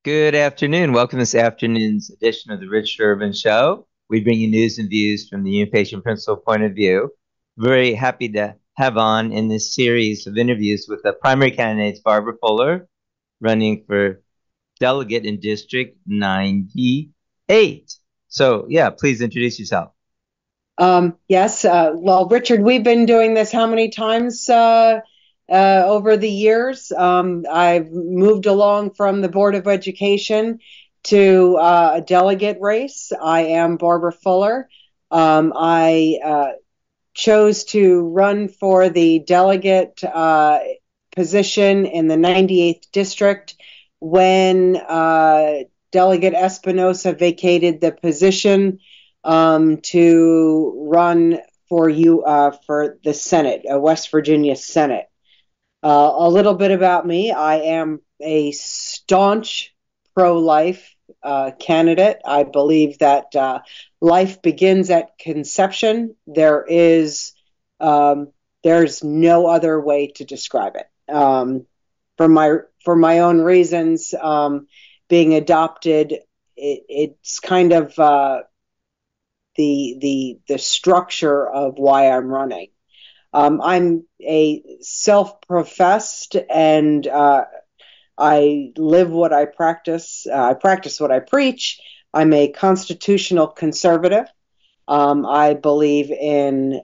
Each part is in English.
Good afternoon. Welcome to this afternoon's edition of the Rich Urban Show. We bring you news and views from the inpatient principal point of view. Very happy to have on in this series of interviews with the primary candidates, Barbara Fuller, running for delegate in District 98. So, yeah, please introduce yourself. Yes. Well, Richard, we've been doing this how many times over the years? I've moved along from the Board of Education to a delegate race. I am Barbara Fuller. I chose to run for the delegate position in the 98th district when Delegate Espinosa vacated the position to run for the Senate, West Virginia Senate. A little bit about me. I am a staunch pro-life candidate. I believe that life begins at conception. There's no other way to describe it. For my own reasons, being adopted, it's kind of the structure of why I'm running. I'm a self-professed and I live what I practice. I practice what I preach. I'm a constitutional conservative. I believe in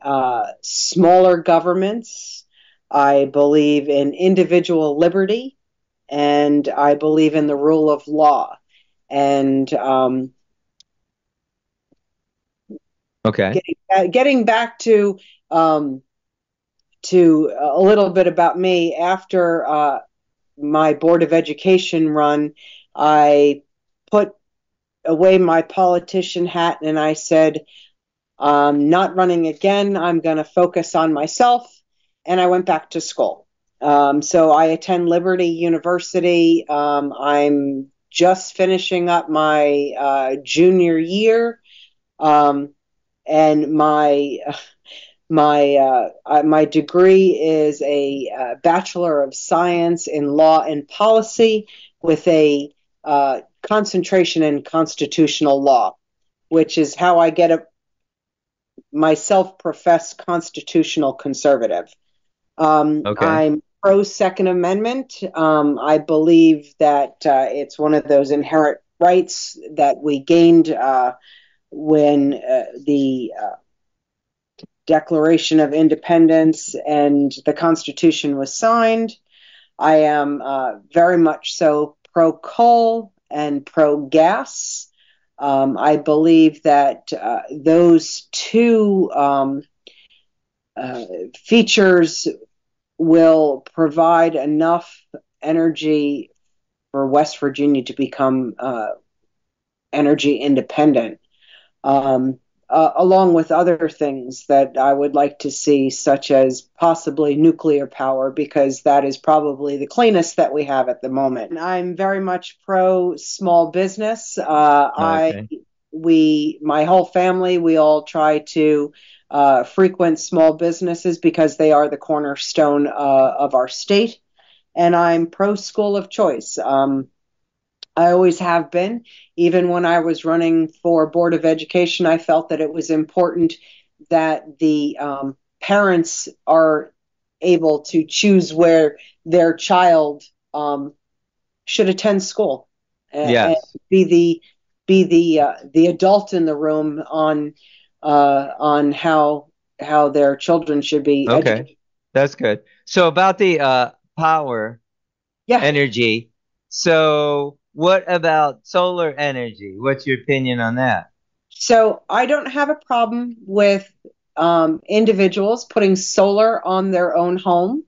smaller governments. I believe in individual liberty, and I believe in the rule of law. And Okay. getting back um, to a little bit about me, after my Board of Education run, I put away my politician hat and I said, not running again. I'm going to focus on myself. And I went back to school. So I attend Liberty University. I'm just finishing up my junior year. And my degree is a Bachelor of Science in Law and Policy with a concentration in constitutional law, which is how I get my self-professed constitutional conservative. Okay. I'm pro Second Amendment. I believe that it's one of those inherent rights that we gained when the Declaration of Independence and the Constitution was signed. I am very much so pro coal and pro gas. I believe that those two features will provide enough energy for West Virginia to become energy independent. Along with other things that I would like to see, such as possibly nuclear power, because that is probably the cleanest that we have at the moment. I'm very much pro small business. Okay. My whole family, we all try to frequent small businesses because they are the cornerstone of our state. And I'm pro school of choice. I always have been. Even when I was running for Board of Education, I felt that it was important that the parents are able to choose where their child should attend school and Yes. be the adult in the room on how their children should be educated. Okay. That's good. So about the power Yeah. energy. So, what about solar energy? What's your opinion on that? So I don't have a problem with individuals putting solar on their own home.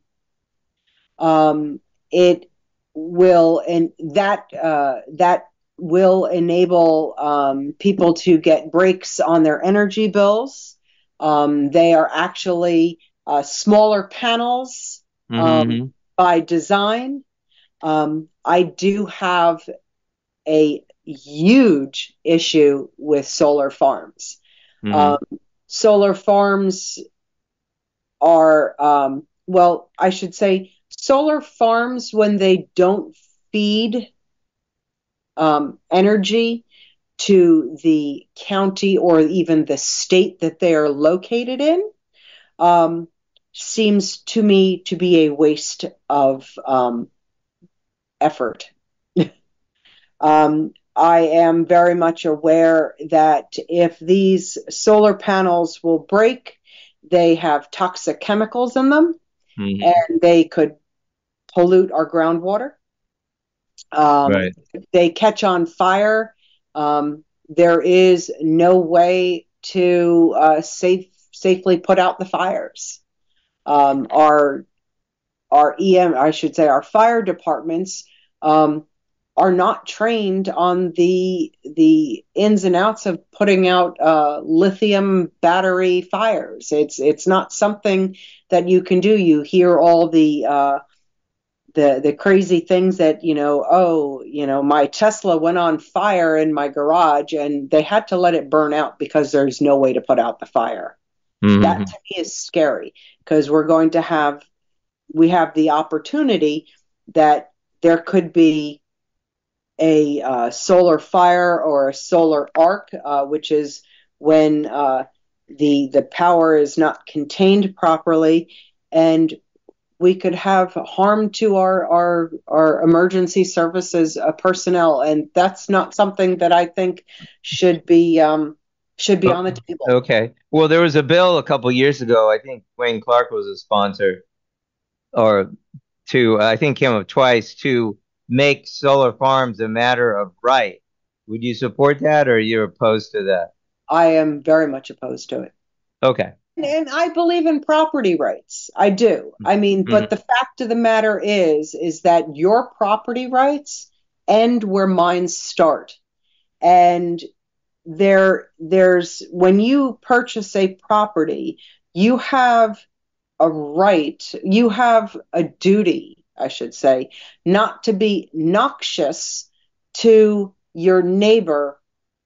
It will, and that will enable people to get breaks on their energy bills. They are actually smaller panels Mm-hmm. by design. I do have a huge issue with solar farms. Um, Mm-hmm. Solar farms are, well, I should say, solar farms, when they don't feed energy to the county or even the state that they are located in, seems to me to be a waste of effort. I am very much aware that if these solar panels will break, they have toxic chemicals in them, and they could pollute our groundwater. Right. If they catch on fire, there is no way to safely put out the fires. Our fire departments are not trained on the ins and outs of putting out lithium battery fires. It's not something that you can do. You hear all the crazy things that, my Tesla went on fire in my garage and they had to let it burn out because there's no way to put out the fire. That to me is scary, because we have the opportunity that there could be a solar fire or a solar arc, which is when the power is not contained properly, and we could have harm to our emergency services personnel, and that's not something that I think should be on the table. Okay. Well, there was a bill a couple years ago. I think Wayne Clark was a sponsor, or I think came up twice, to make solar farms a matter of right. Would you support that, or are you opposed to that? I am very much opposed to it. Okay. And I believe in property rights. I do. I mean, but the fact of the matter is that your property rights end where mine start. And there's when you purchase a property, you have a right, you have a duty, I should say, not to be noxious to your neighbor,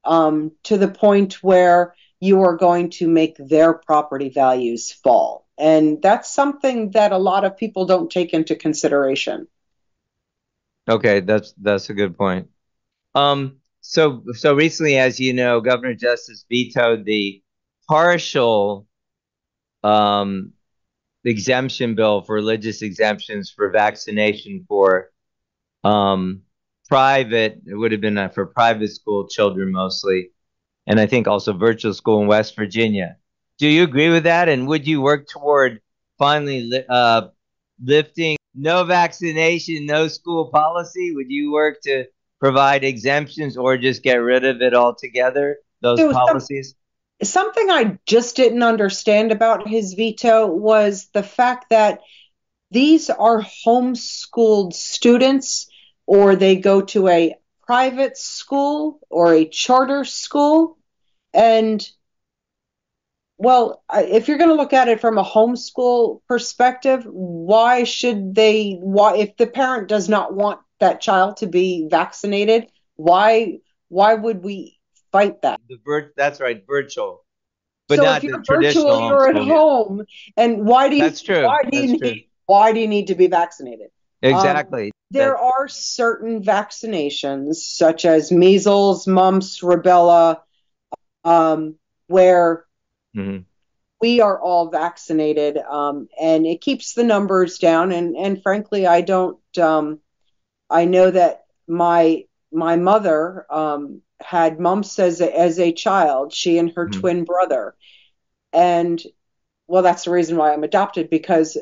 to the point where you are going to make their property values fall. And that's something that a lot of people don't take into consideration. Okay, that's a good point. So recently, as you know, Governor Justice vetoed the partial um exemption bill for religious exemptions for vaccination for um private. It would have been for private school children mostly, and I think also virtual school in West Virginia. Do you agree with that? And would you work toward finally lifting no vaccination, no school policy? Would you work to provide exemptions or just get rid of it altogether, those So policies? something I just didn't understand about his veto was the fact that these are homeschooled students, or they go to a private school or a charter school. And well, if you're going to look at it from a homeschool perspective, if the parent does not want that child to be vaccinated, why would we fight that? That's right, virtual, but So if not the you're traditional virtual, you're at homeschooling. home, and That's true. That's true. why do you need to be vaccinated? Exactly. There are certain vaccinations, such as measles, mumps, rubella, where we are all vaccinated, and it keeps the numbers down. And frankly, I don't. I know that my mother had mumps as a child. She and her twin brother, and well, that's the reason why I'm adopted, because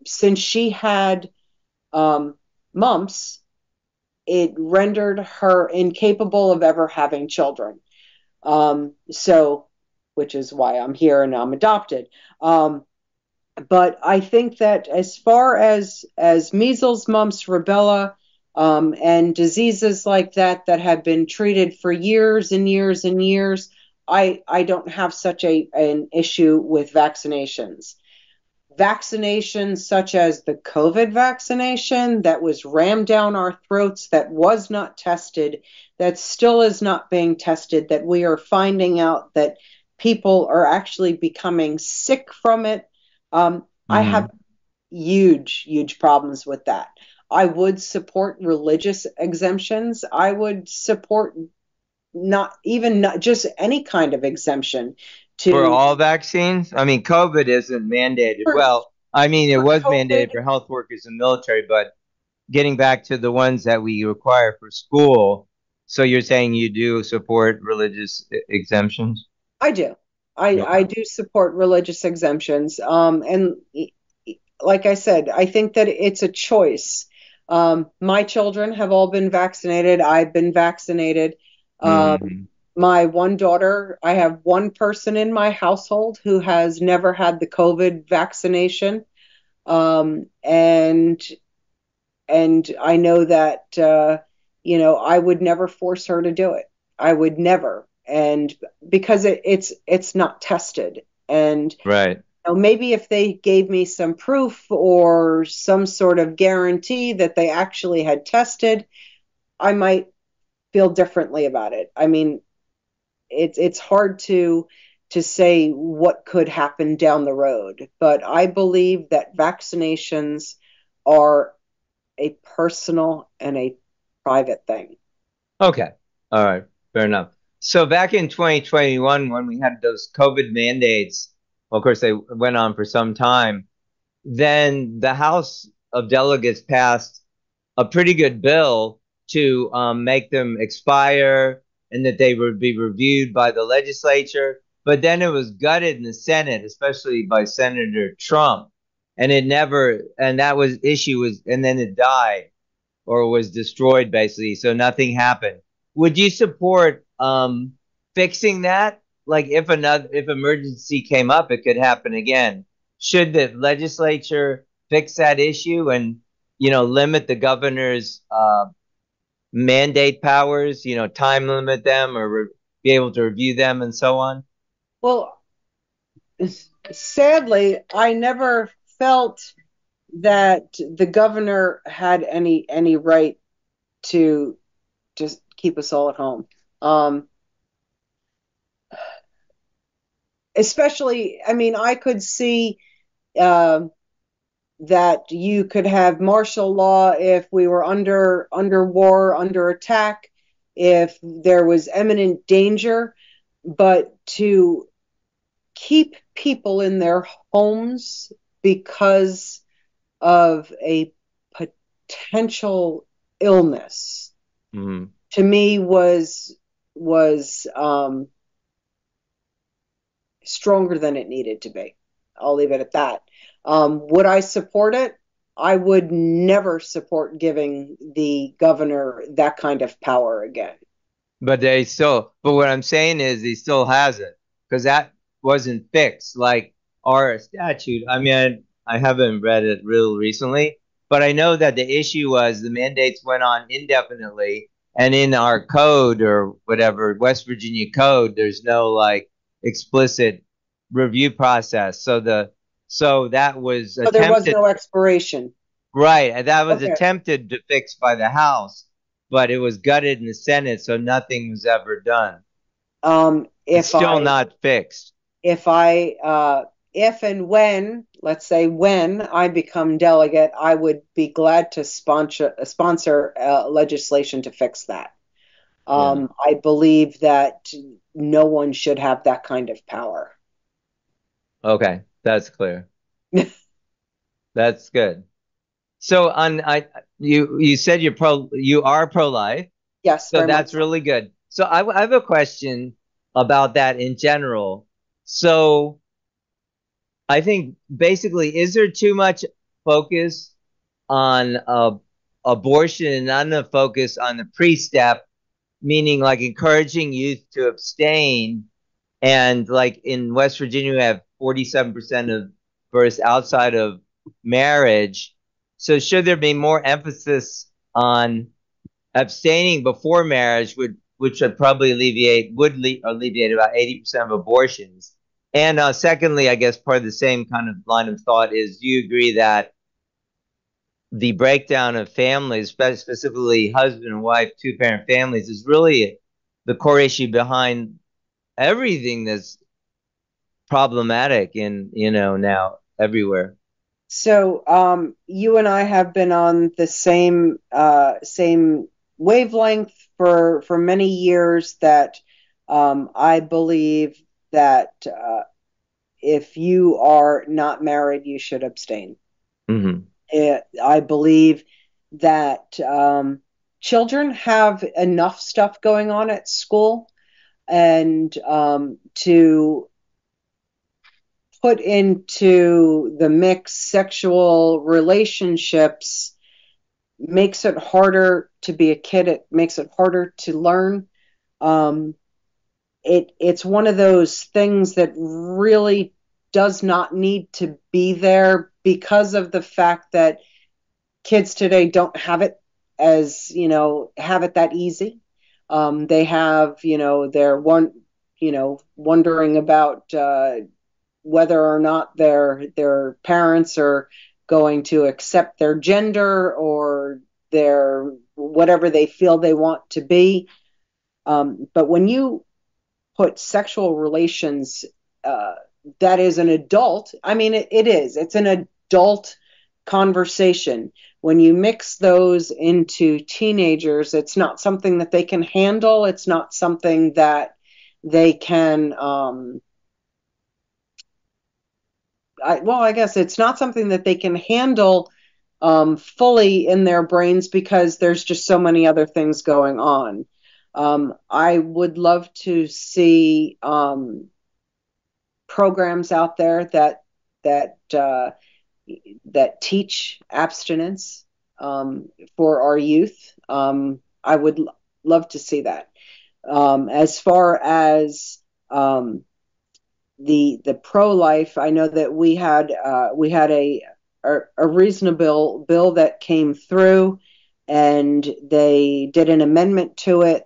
since she had mumps, it rendered her incapable of ever having children. So, which is why I'm here and I'm adopted. But I think that as far as measles, mumps, rubella, and diseases like that have been treated for years and years and years, I don't have such an issue with vaccinations. Vaccinations such as the COVID vaccination that was rammed down our throats, that was not tested, that still is not being tested, that we are finding out that people are actually becoming sick from it. I have huge problems with that. I would support religious exemptions. I would support not just any kind of exemption For to all vaccines? I mean, COVID isn't mandated. for, Well, I mean, it for was COVID. mandated for health workers and military, but getting back to the ones that we require for school, so you're saying you do support religious exemptions? I do. I Okay. do support religious exemptions. And like I said, I think that it's a choice. My children have all been vaccinated. I've been vaccinated. Hmm. My one daughter, I have one person in my household who has never had the COVID vaccination. And I know that I would never force her to do it. I would never, and because it's not tested, and Right. maybe if they gave me some proof or some sort of guarantee that they actually had tested, I might feel differently about it. I mean, it's hard to say what could happen down the road, but I believe that vaccinations are a personal and a private thing. Okay. All right. Fair enough. So back in 2021, when we had those COVID mandates, well, of course, they went on for some time. Then the House of Delegates passed a pretty good bill to make them expire and that they would be reviewed by the legislature. But then it was gutted in the Senate, especially by Senator Trump. And it never, and that was issue was, and then it died or was destroyed basically. So nothing happened. Would you support fixing that? Like if emergency came up, it could happen again. Should the legislature fix that issue and limit the governor's mandate powers? Time limit them or be able to review them and so on. Well, sadly, I never felt that the governor had any right to just keep us all at home. Especially, I mean, I could see uh, that you could have martial law if we were under war, under attack, if there was imminent danger, but to keep people in their homes because of a potential illness Mm-hmm. to me was stronger than it needed to be. I'll leave it at that. Would I support it? I would never support giving the governor that kind of power again. But what I'm saying is he still has it because that wasn't fixed. Like our statute, I mean, I haven't read it real recently, but I know that the issue was the mandates went on indefinitely. And in our code or whatever, West Virginia code, there's no like explicit review process. So that was So there was attempted. no expiration. Right, and that was Okay. attempted to fix by the House, but it was gutted in the Senate, so nothing was ever done. It's If still I not fixed. if I if and when, let's say when I become delegate, I would be glad to sponsor legislation to fix that. Yeah. I believe that no one should have that kind of power. Okay, that's clear. That's good. So on I you said you are pro-life, Yes, so very much that's so. really good. So I have a question about that in general. So I think basically, is there too much focus on abortion and not enough focus on the pre-step, meaning like encouraging youth to abstain? And like in West Virginia, we have 47% of births outside of marriage. So should there be more emphasis on abstaining before marriage, which would probably alleviate about 80% of abortions? And secondly, I guess part of the same kind of line of thought is, do you agree that the breakdown of families, specifically husband and wife, two-parent families, is really the core issue behind everything that's problematic in now everywhere? So, you and I have been on the same wavelength for many years. That I believe that if you are not married, you should abstain. Hmm. I believe that children have enough stuff going on at school, and to put into the mix sexual relationships makes it harder to be a kid. It makes it harder to learn. Um, it's one of those things that really does not need to be there because of the fact that kids today don't have it have it that easy. They have, they're wondering about whether or not their parents are going to accept their gender or their whatever they feel they want to be. But when you put sexual relations, uh, that is an adult. I mean, it is. It's an adult conversation. When you mix those into teenagers, it's not something that they can handle. It's not something that they can. I guess it's not something that they can handle fully in their brains because there's just so many other things going on. I would love to see programs out there that that teach abstinence for our youth. I would love to see that. As far as the pro life, I know that we had a reasonable bill that came through, and they did an amendment to it,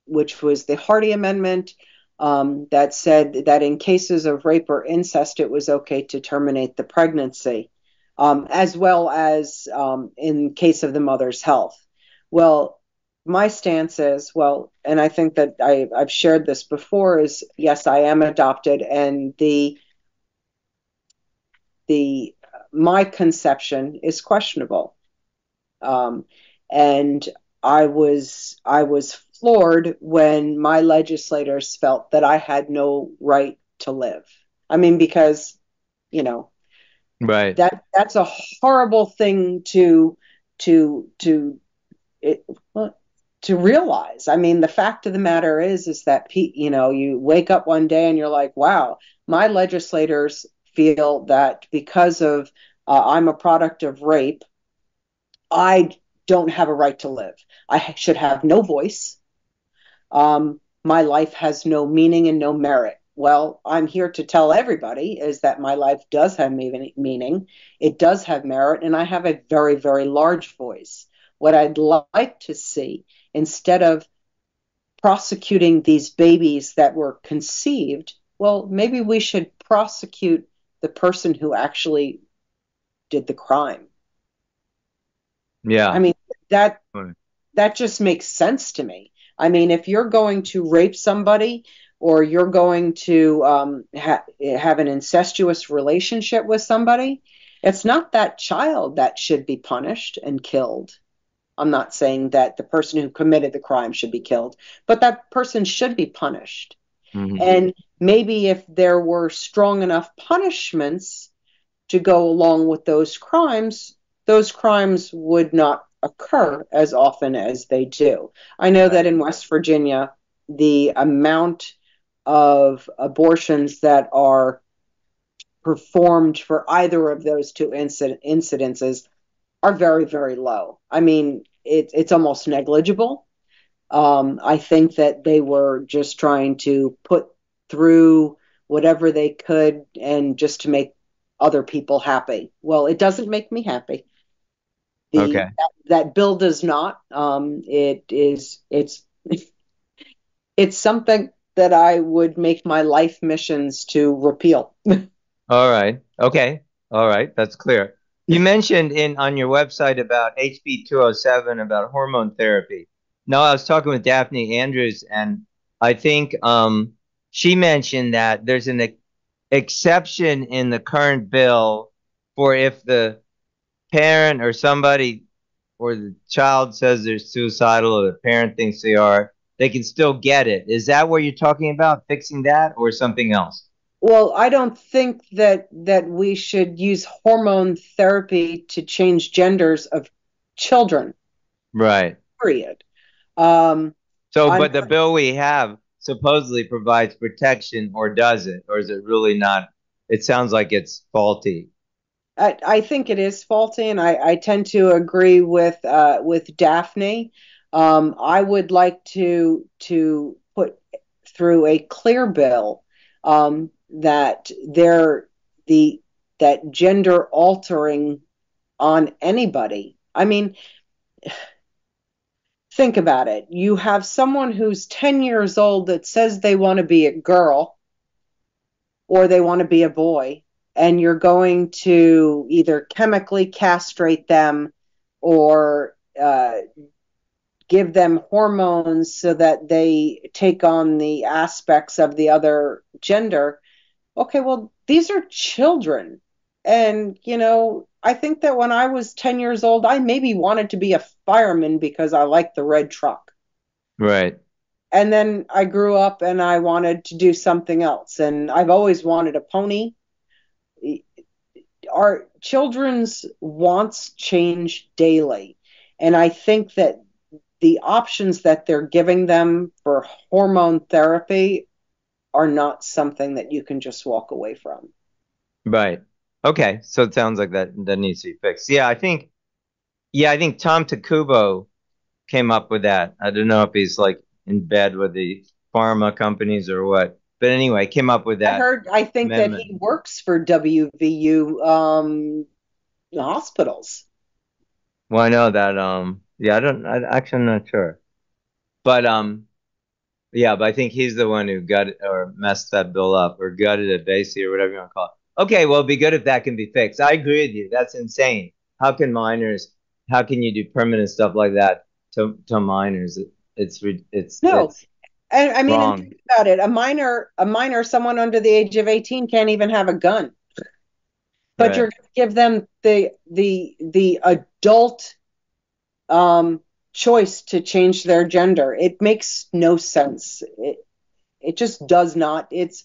which was the Hardy Amendment, that said that in cases of rape or incest, it was okay to terminate the pregnancy, as well as in case of the mother's health. Well, my stance is, well, and I think that I've shared this before, is yes, I am adopted, and the my conception is questionable. Um, and I was floored when my legislators felt that I had no right to live. I mean, because you know Right. that's a horrible thing to it, well, to realize. I mean, the fact of the matter is that you wake up one day and you're like, wow, my legislators feel that because of I'm a product of rape, I don't have a right to live. I should have no voice. My life has no meaning and no merit. Well, I'm here to tell everybody is that my life does have meaning, it does have merit, and I have a very, very large voice. What I'd like to see, instead of prosecuting these babies that were conceived, well, maybe we should prosecute the person who actually did the crime. I Yeah. mean, that Right. that just makes sense to me. I mean, if you're going to rape somebody or you're going to have an incestuous relationship with somebody, it's not that child that should be punished and killed. I'm not saying that the person who committed the crime should be killed, but that person should be punished. Hmm. And maybe if there were strong enough punishments to go along with those crimes would not occur as often as they do. I know Right. that in West Virginia, the amount of abortions that are performed for either of those two incidences are very, very low. I mean, it's almost negligible. I think that they were just trying to put through whatever they could and just to make other people happy. Well, it doesn't make me happy. Okay. That bill does not. It's something that I would make my life missions to repeal. All right. Okay. All right. That's clear. You mentioned in on your website about HB 207 about hormone therapy. No, I was talking with Daphne Andrews, and I think she mentioned that there's an exception in the current bill for if the parent or somebody or the child says they're suicidal or the parent thinks they are, they can still get it. Is that what you're talking about, fixing that, or something else? Well, I don't think that we should use hormone therapy to change genders of children, Right. period. Um, So, I'm but the bill we have supposedly provides protection, or does it? Or is it really not? It sounds like it's faulty. I think it is faulty, and I tend to agree with Daphne. I would like to put through a clear bill that the that gender altering on anybody. I mean, think about it. You have someone who's 10 years old that says they want to be a girl or they want to be a boy, and you're going to either chemically castrate them or give them hormones so that they take on the aspects of the other gender. Okay, well, these are children. And, I think that when I was 10 years old, I maybe wanted to be a fireman because I liked the red truck. Right. And then I grew up and I wanted to do something else. And I've always wanted a pony. Our children's wants change daily. And I think that the options that they're giving them for hormone therapy are not something that you can just walk away from. Right. Okay. So it sounds like that needs to be fixed. Yeah, I think Tom Takubo came up with that. I don't know if he's like in bed with the pharma companies or what. But anyway, came up with that I think that amendment. he works for WVU hospitals. Well, I know that yeah, actually I'm not sure. But yeah, but I think he's the one who got it or messed that bill up or gutted it basically or whatever you want to call it. Okay, well, it'd be good if that can be fixed. I agree with you. That's insane. How can minors, how can you do permanent stuff like that to minors? No, It's and I mean, and wrong. think about it. A minor, someone under the age of 18 can't even have a gun, but you're Right. going to give them the adult choice to change their gender. It makes no sense. It just does not. It's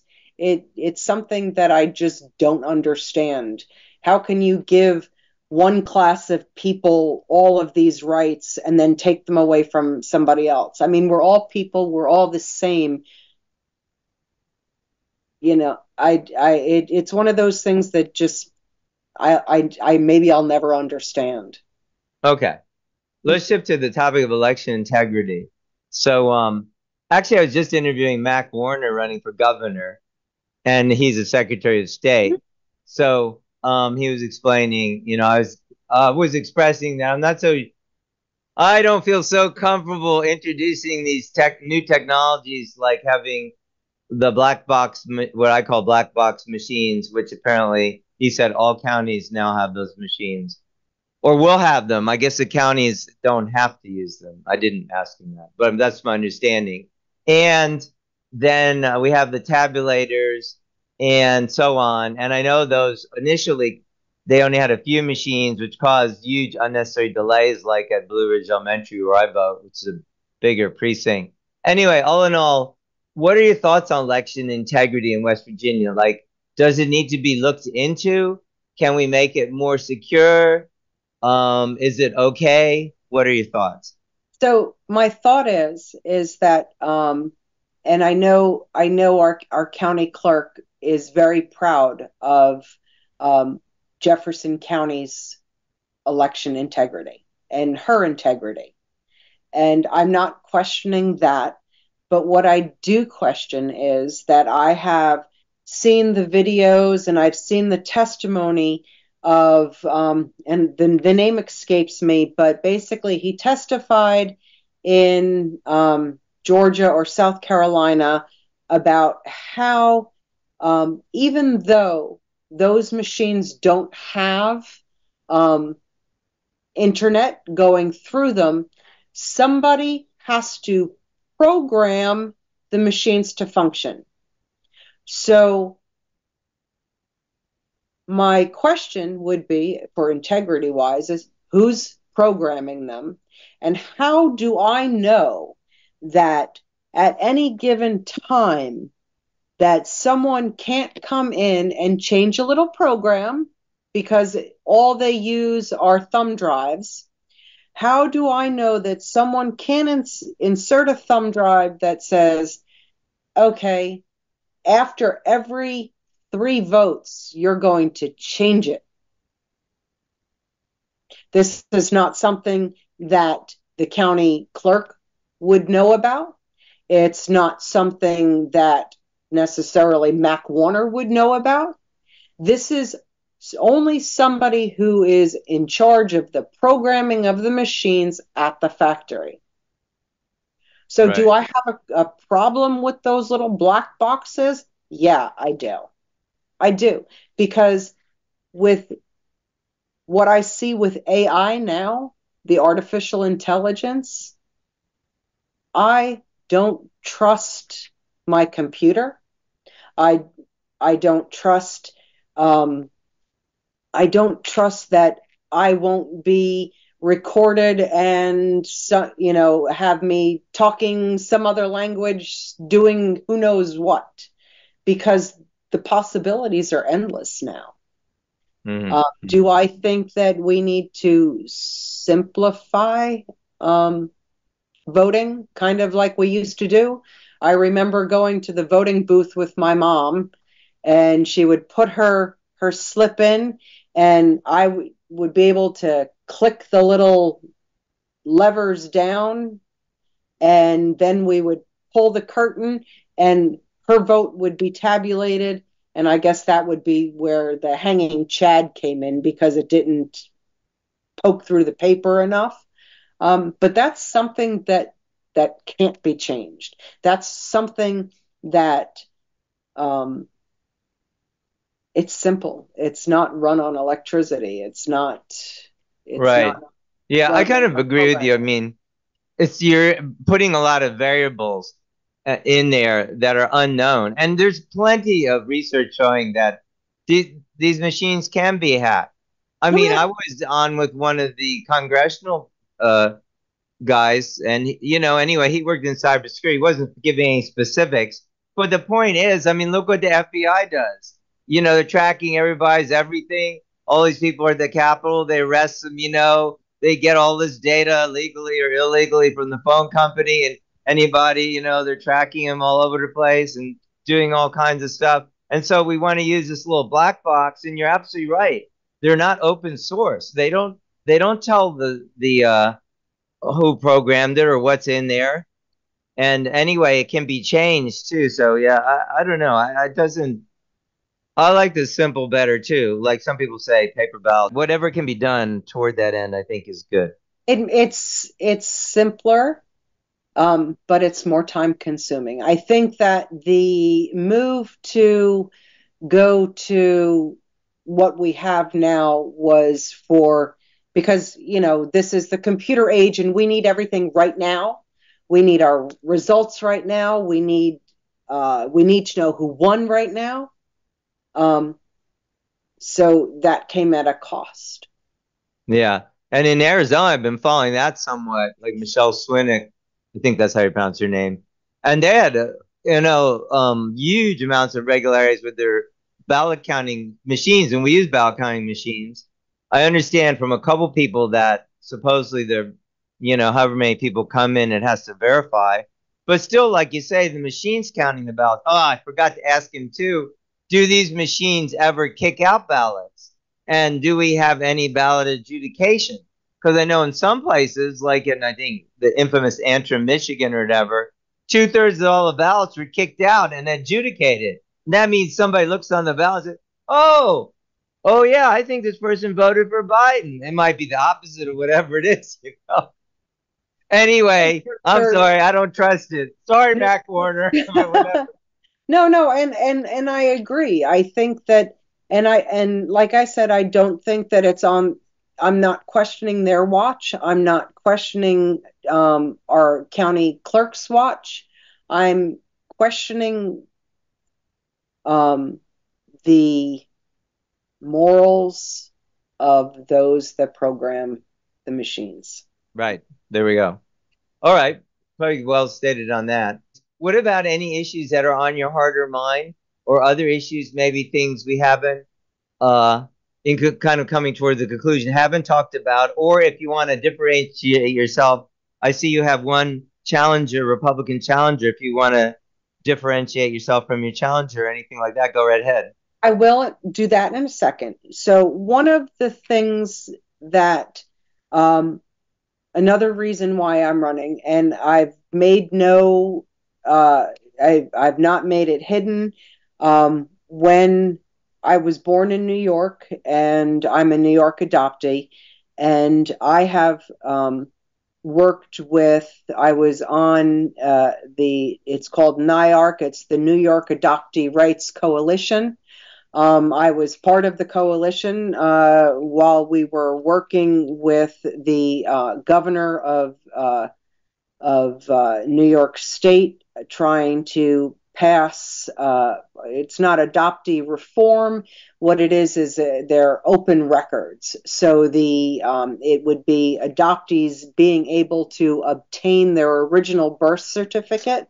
something that I just don't understand. How can you give one class of people all of these rights and then take them away from somebody else? I mean, we're all people, we're all the same. It's one of those things that just I maybe I'll never understand. Okay. Let's shift to the topic of election integrity. So actually I was just interviewing Mac Warner running for governor, and he's a Secretary of State. So he was explaining, I was expressing that I don't feel so comfortable introducing these new technologies like having the black box, what I call black box machines, which apparently he said all counties now have those machines or will have them. I guess the counties don't have to use them. I didn't ask him that, but that's my understanding. And then we have the tabulators and so on. And I know those initially they only had a few machines, which caused huge unnecessary delays, like at Blue Ridge Elementary where I vote, which is a bigger precinct. Anyway, all in all, what are your thoughts on election integrity in West Virginia? Like, does it need to be looked into? Can we make it more secure? Is it okay? What are your thoughts? So my thought is that and I know our county clerk is very proud of um, Jefferson County's election integrity and her integrity. And I'm not questioning that. But what I do question is that I have seen the videos and I've seen the testimony of, and the name escapes me, but basically he testified in Georgia or South Carolina about how, even though those machines don't have um, internet going through them, somebody has to program the machines to function. So my question would be, for integrity wise, is who's programming them? And how do I know that at any given time that someone can't come in and change a little program because all they use are thumb drives? How do I know that someone can insert a thumb drive that says, okay, after every 3 votes, you're going to change it? This is not something that the county clerk would know about. It's not something that necessarily Mac Warner would know about. This is only somebody who is in charge of the programming of the machines at the factory. So do I have a problem with those little black boxes? Yeah, I do. I do. Because with what I see with AI now, the artificial intelligence, I don't trust my computer. I I don't trust I don't trust that I won't be recorded and have me talking some other language doing who knows what, because the possibilities are endless now. Do I think that we need to simplify voting, kind of like we used to do? I remember going to the voting booth with my mom, and she would put her slip in, and I would be able to click the little levers down, and then we would pull the curtain, and her vote would be tabulated. And I guess that would be where the hanging Chad came in, because it didn't poke through the paper enough. But that's something that can't be changed. That's something that it's simple. It's not run on electricity. It's not. Right. Yeah, I run kind of on agree with you. I programming. mean, you're putting a lot of variables in there that are unknown, and there's plenty of research showing that these machines can be hacked. I Oh mean, yeah. I was on with one of the congressional guys, and anyway, he worked in cybersecurity. He wasn't giving any specifics, but the point is, I mean, look what the FBI does. They're tracking everybody's everything. All these people are at the Capitol. They arrest them. They get all this data legally or illegally from the phone company, and anybody, they're tracking them all over the place and doing all kinds of stuff. And so we want to use this little black box. And you're absolutely right. They're not open source. They don't tell the who programmed it or what's in there. And anyway, it can be changed too. So yeah, I don't know. I doesn't. I like the simple better too. Like some people say, paper ballot. Whatever can be done toward that end, I think is good. It's simpler, but it's more time consuming. I think that the move to go to what we have now was because this is the computer age, and we need everything right now. We need our results right now. We need to know who won right now. So that came at a cost. Yeah. And in Arizona, I've been following that somewhat, like Michelle Swinick. I think that's how you pronounce her name. And they had, huge amounts of regularities with their ballot counting machines, and we use ballot counting machines. I understand from a couple people that supposedly they're, however many people come in, it has to verify. But still, like you say, the machine's counting the ballots. Oh, I forgot to ask him too. Do these machines ever kick out ballots? And do we have any ballot adjudication? Because I know in some places, like in I think the infamous Antrim, Michigan, or whatever, 2/3 of all the ballots were kicked out and adjudicated. And that means somebody looks on the ballot and says, "Oh, oh yeah, I think this person voted for Biden." It might be the opposite of whatever it is. Anyway, I'm sorry, I don't trust it. Sorry, Mac Warner. No, and I agree. I think that, and like I said, I don't think that it's on. I'm not questioning their watch. I'm not questioning our county clerk's watch. I'm questioning the morals of those that program the machines. Right. There we go. All right. Very well stated on that. What about any issues that are on your heart or mind, or other issues, maybe things we haven't, kind of coming toward the conclusion, haven't talked about, or if you want to differentiate yourself, I see you have one challenger, Republican challenger. If you want to differentiate yourself from your challenger or anything like that, go right ahead. I will do that in a second. So one of the things that another reason why I'm running, and I've made no, I've not made it hidden. When I was born in New York, and I'm a New York adoptee, and I have worked with. I was on it's called NIARC. It's the New York Adoptee Rights Coalition. I was part of the coalition while we were working with the governor of New York State, trying to pass. It's not adoptee reform. What it is they're open records. So it would be adoptees being able to obtain their original birth certificate.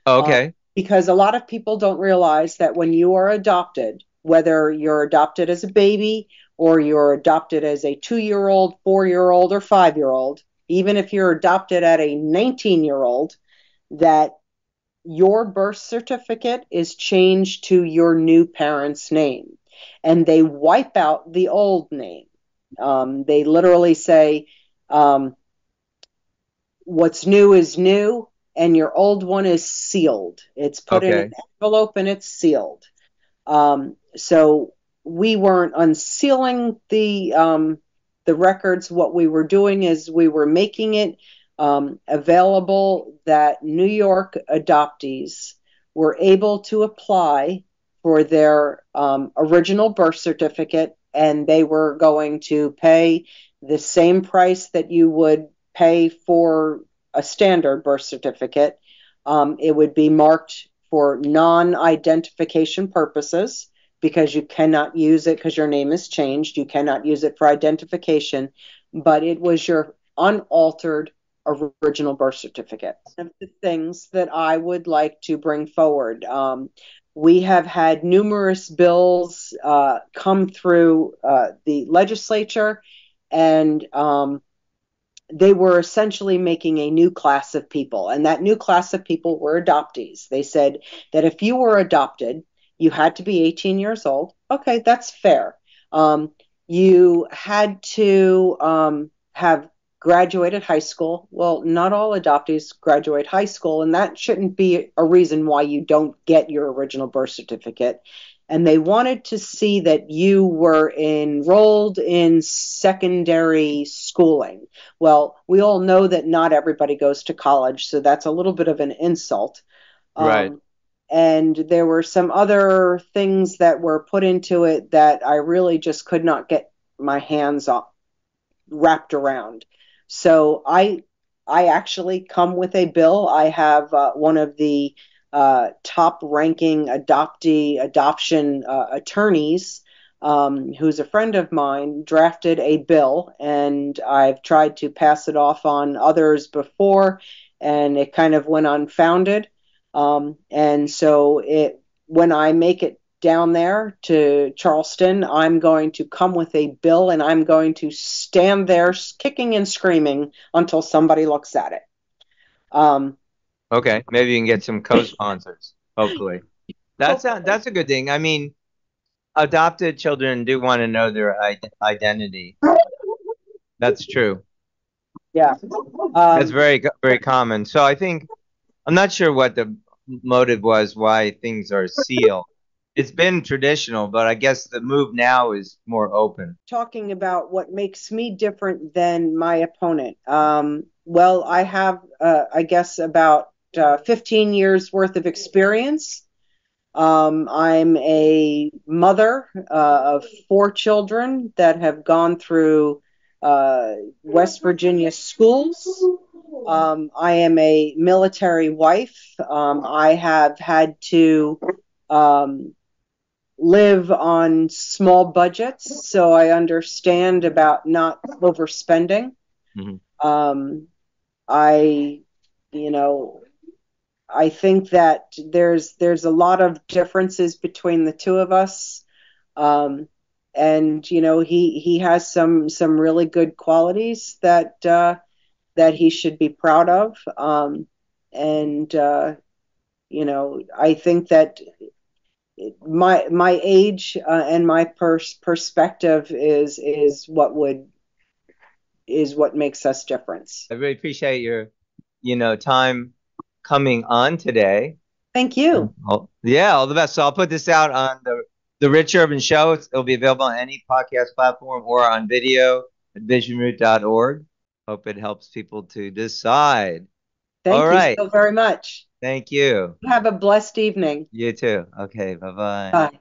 Okay. Because a lot of people don't realize that when you are adopted, whether you're adopted as a baby or you're adopted as a 2-year-old, 4-year-old, or 5-year-old, even if you're adopted at a 19-year-old, that your birth certificate is changed to your new parent's name, and they wipe out the old name. They literally say, what's new is new, and your old one is sealed. It's put in an envelope and it's sealed. So we weren't unsealing the records. What we were doing is we were making it available that New York adoptees were able to apply for their original birth certificate, and they were going to pay the same price that you would pay for a standard birth certificate. It would be marked for non-identification purposes, because you cannot use it because your name is changed. You cannot use it for identification, but it was your unaltered original birth certificate. One of the things that I would like to bring forward, we have had numerous bills come through the legislature, and they were essentially making a new class of people, and that new class of people were adoptees. They said that if you were adopted, you had to be 18 years old. Okay, that's fair. You had to have graduated high school. Well, not all adoptees graduate high school, and that shouldn't be a reason why you don't get your original birth certificate. And they wanted to see that you were enrolled in secondary schooling. Well, we all know that not everybody goes to college, so that's a little bit of an insult. Right. And there were some other things that were put into it that I really just could not get my hands on, wrapped around. So I actually come with a bill. I have one of the top-ranking adoption attorneys, who's a friend of mine, drafted a bill, and I've tried to pass it off on others before, and it kind of went unfounded. And so when I make it down there to Charleston, I'm going to come with a bill, and I'm going to stand there kicking and screaming until somebody looks at it. Okay, maybe you can get some co-sponsors, hopefully. That's a good thing. I mean, adopted children do want to know their identity. That's true. Yeah. That's very common. So I think I'm not sure what the motive was why things are sealed. It's been traditional, but I guess the move now is more open. Talking about what makes me different than my opponent. Well, I have, I guess, about 15 years worth of experience. I'm a mother of 4 children that have gone through West Virginia schools. I am a military wife. I have had to live on small budgets, so I understand about not overspending. I, you know, I think that there's a lot of differences between the two of us. And he has some really good qualities that he should be proud of. And I think that my age and my perspective is what makes us different. I really appreciate your, time coming on today. Thank you. Yeah, all the best. So I'll put this out on the Rich Urban Show. It'll be available on any podcast platform or on video at visionroot.org. Hope it helps people to decide. All Thank you right. so very much. Thank you. Have a blessed evening. You too. Okay. Bye-bye. Bye.